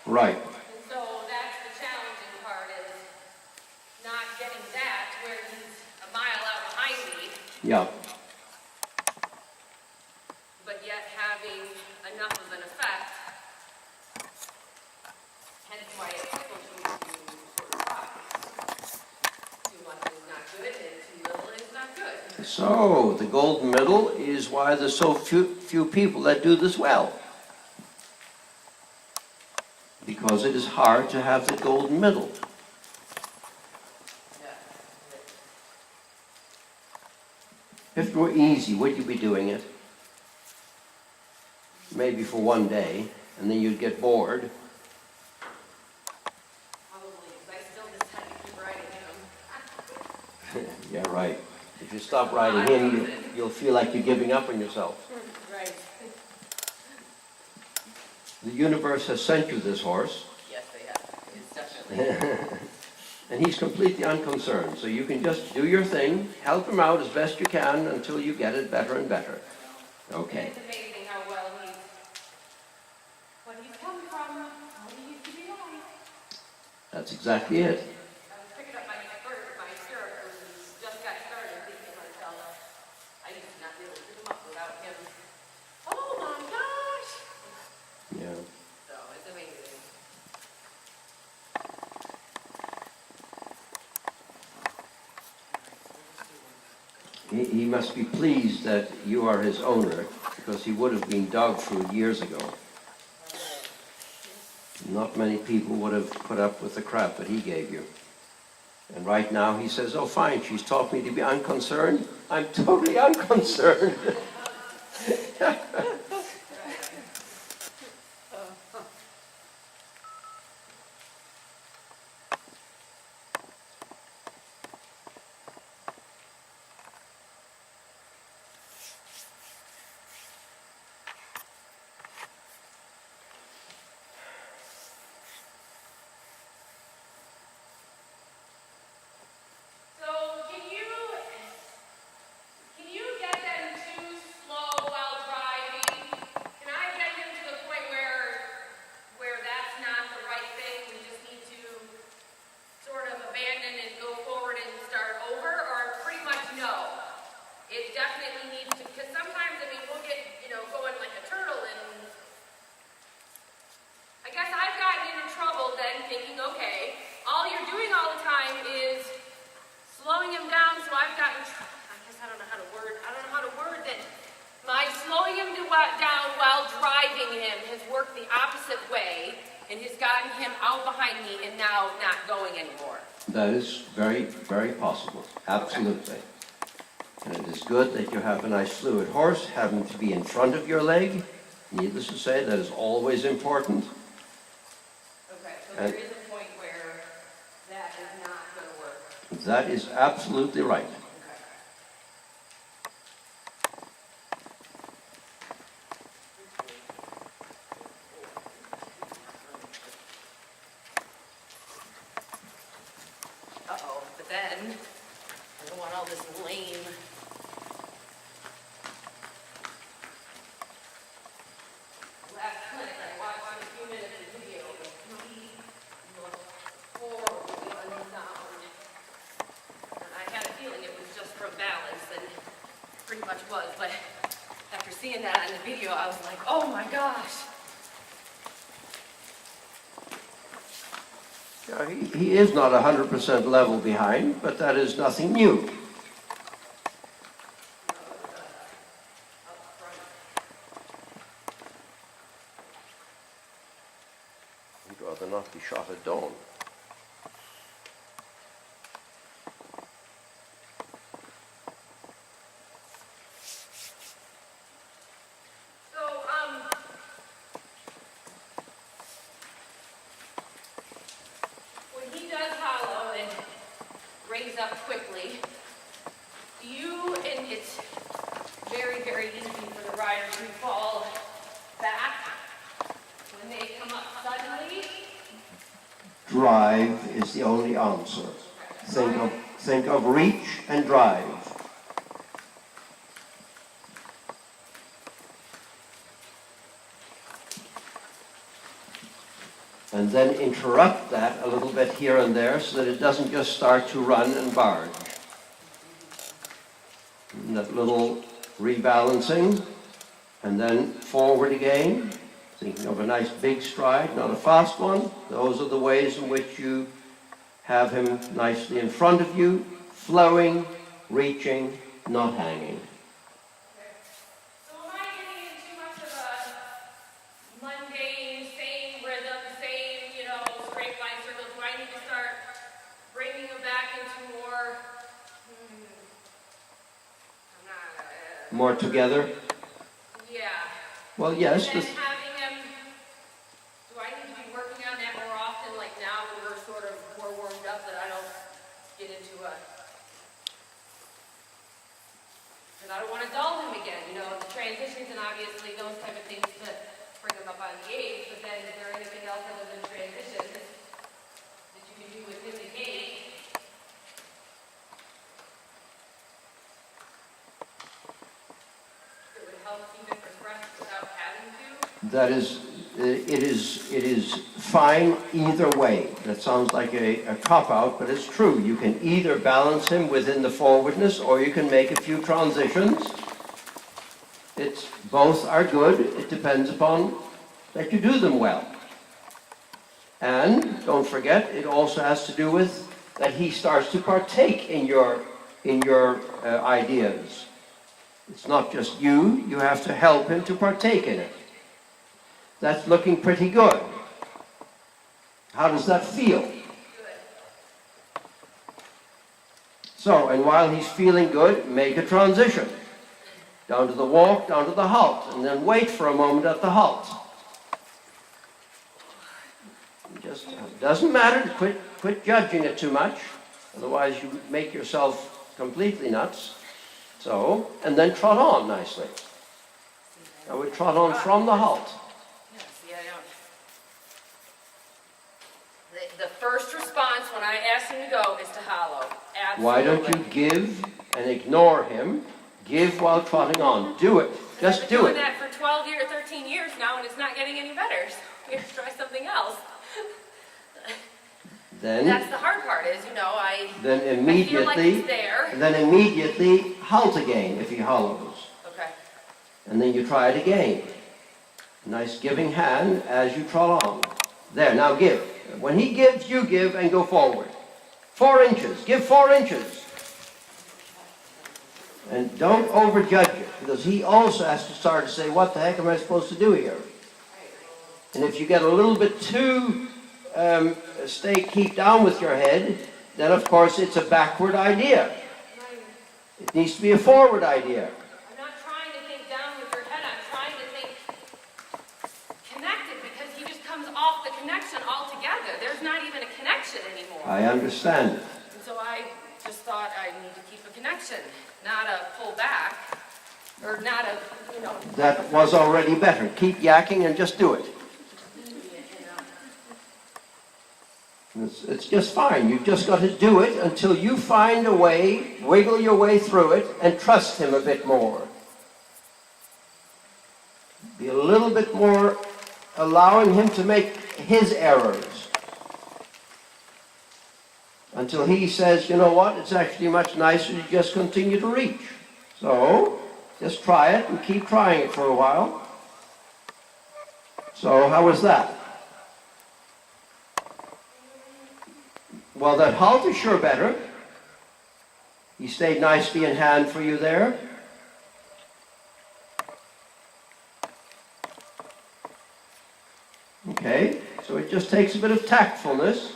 Right. And so that's the challenging part, is not getting that where he's a mile out behind me, Yeah. but yet having enough of an effect. Hence why it tickles you to sort of rise. Too much is not good, and too little is not good. So, the golden middle is why there's so few people that do this well. Because it is hard to have the golden middle. If it were easy, would you be doing it? Maybe for one day, and then you'd get bored. Probably, because I still just had to keep writing him. Yeah, right. If you stop riding him, you'll feel like you're giving up on yourself. Right. The universe has sent you this horse, Yes, they have. It's definitely. and he's completely unconcerned. So you can just do your thing, help him out as best you can until you get it better and better. Okay. It's amazing how well what he's come from, how he used to be like. That's exactly it. I was picking up my stirrup when we just got started, thinking to myself, I used to not be able to pick him up without him. Oh my gosh! Yeah. So it's amazing. He must be pleased that you are his owner, because he would have been dog food years ago. Not many people would have put up with the crap that he gave you. And right now he says, oh fine, she's taught me to be unconcerned. I'm totally unconcerned. So can you get them too slow while driving? Can I get him to the point where that's not the right thing? We just need to sort of abandon and go forward and start over, or pretty much no? It definitely needs to, because sometimes, I mean, we'll get, going like a turtle, and I guess I've gotten into trouble then thinking, okay, all you're doing all the time is slowing him down, so I've gotten, I guess I don't know how to word that. My slowing him down while driving him has worked the opposite way, and has gotten him out behind me and now not going anymore. That is very, very possible. Absolutely. Okay. And it is good that you have a nice fluid horse having to be in front of your leg. Needless to say, that is always important. Okay, so there is a point where that is not going to work. That is absolutely right. Okay. Uh-oh, but then, I don't want all this lame. Last clip, I watched a few minutes of video, and he looked horribly unsound. And I had a feeling it was just from balance, and it pretty much was, but after seeing that on the video, I was like, oh my gosh. Yeah, he is not 100% level behind, but that is nothing new. He'd rather not be shot at dawn. When he does hollow and raise up quickly, and it's very, very easy for the rider to fall back when they come up suddenly. Drive is the only answer. Think of reach and drive. and then interrupt that a little bit here and there so that it doesn't just start to run and barge. And that little rebalancing, and then forward again, thinking of a nice big stride, not a fast one. Those are the ways in which you have him nicely in front of you, flowing, reaching, not hanging. So am I getting in too much of a mundane, same rhythm, same, straight line circle? Do I need to start bringing them back into more, I'm not, More together? yeah. Well, yes. And then having them, do I need to be working on that more often, like now when we're sort of more warmed up, that I don't get into a, because I don't want to dull him again, the transitions and obviously those type of things to bring him up on the gauge, but then is there anything else other than transitions that you can do within the gauge? That would help keep it refreshed without having to? That is, it is fine either way. That sounds like a cop-out, but it's true. You can either balance him within the forwardness, or you can make a few transitions. Both are good. It depends upon that you do them well. And don't forget, it also has to do with that he starts to partake in your ideas. It's not just you. You have to help him to partake in it. That's looking pretty good. How does that feel? Good. So, and while he's feeling good, make a transition. Down to the walk, down to the halt, and then wait for a moment at the halt. Just doesn't matter. Quit judging it too much. Otherwise you make yourself completely nuts. So, and then trot on nicely. I would trot on from the halt. Yeah, see, I don't. The first response when I ask him to go is to hollow. Absolutely. Why don't you give and ignore him? Give while trotting on. Do it. Just I've been do doing it. that for 12 years, 13 years now, and it's not getting any better. So we have to try something else. Then That's the hard part is, I feel like immediately, it's there. halt again if he hollows. Okay. And then you try it again. Nice giving hand as you trot on. There, now give. When he gives, you give and go forward. 4 inches. Give 4 inches. And don't overjudge it, because he also has to start to say, what the heck am I supposed to do here? And if you get a little bit too keep down with your head, then of course it's a backward idea. It needs to be a forward idea. I'm not trying to think down with your head. I'm trying to think connected, because he just comes off the connection altogether. There's not even a connection anymore. I understand it. And so I just thought I need to keep a connection, not a pull back, or not a, That was already better. Keep yakking and just do it. It's just fine. You've just got to do it until you find a way, wiggle your way through it, and trust him a bit more. Be a little bit more allowing him to make his errors. Until he says, you know what, it's actually much nicer to just continue to reach. So, just try it and keep trying it for a while. So, how was that? Well, that halt is sure better. He stayed nicely in hand for you there. Okay, so it just takes a bit of tactfulness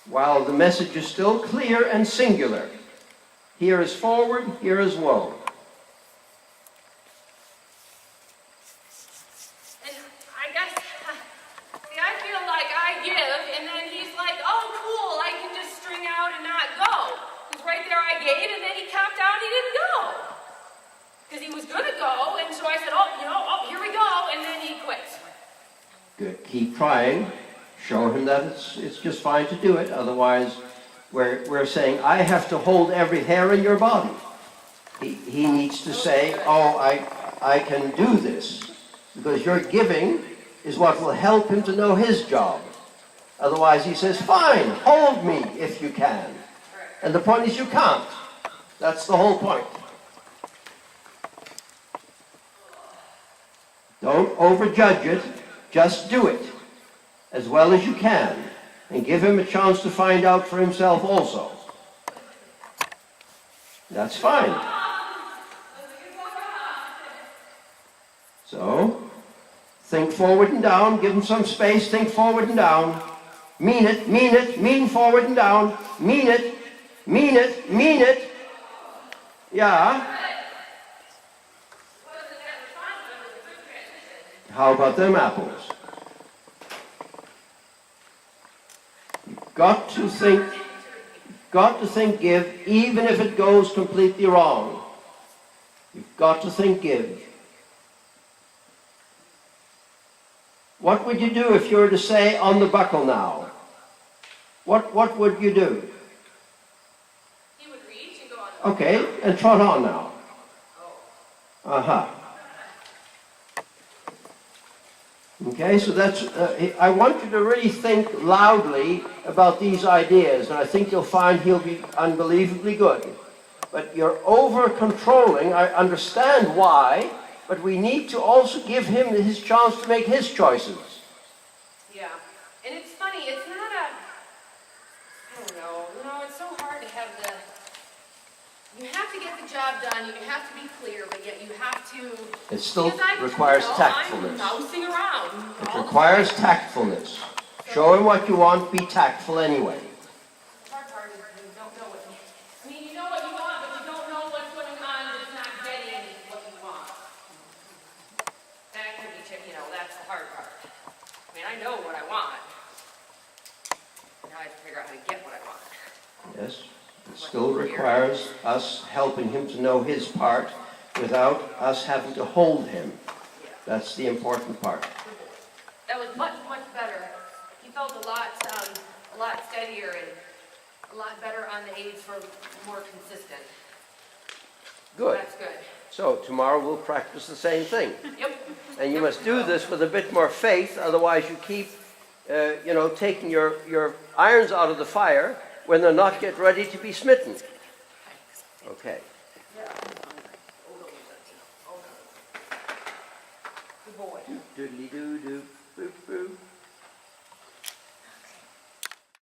while the message is still clear and singular. Here is forward, here is woe. And I guess, see, I feel like I give, and then he's like, oh, cool, I can just string out and not go. Because right there I gave, and then he capped out and he didn't go. Because he was going to go, and so I said, oh, here we go, and then he quit. Good. Keep trying. Show him that it's just fine to do it. Otherwise, we're saying, I have to hold every hair in your body. He needs to say, oh, I can do this. Because your giving is what will help him to know his job. Otherwise he says, fine, hold me if you can. And the point is you can't. That's the whole point. Don't overjudge it, just do it as well as you can and give him a chance to find out for himself also. That's fine. So, think forward and down, give him some space, think forward and down. Mean it, mean forward and down. Mean it, mean it, mean it. Yeah. How about them apples? You've got to think give, even if it goes completely wrong. You've got to think give. What would you do if you were to say on the buckle now? What would you do? He would reach and go on. Okay, and trot on now. Uh-huh. Okay, so that's, I want you to really think loudly about these ideas, and I think you'll find he'll be unbelievably good. But you're over-controlling, I understand why, but we need to also give him his chance to make his choices. Yeah, and it's funny, it's not I don't know, it's so hard to have you have to get the job done, you have to be clear, but yet you have to... It still because requires I'm tactfulness. bouncing around. It requires tactfulness. Show him what you want, be tactful anyway. The hard part is you don't know what you know what you want, but you don't know what's going on, it's not getting what you want. That could be, that's the hard part. I mean, I know what I want. Now I have to figure out how to get what I want. Yes, it still requires us helping him to know his part without us having to hold him. That's the important part. That was much, much better. He felt a lot steadier and a lot better on the aids for more consistent. Good. That's good. So tomorrow we'll practice the same thing. Yep. And you must do this with a bit more faith, otherwise you keep, taking your irons out of the fire when they're not yet ready to be smitten. Okay. Good boy. Doodly doo doo, boop boop.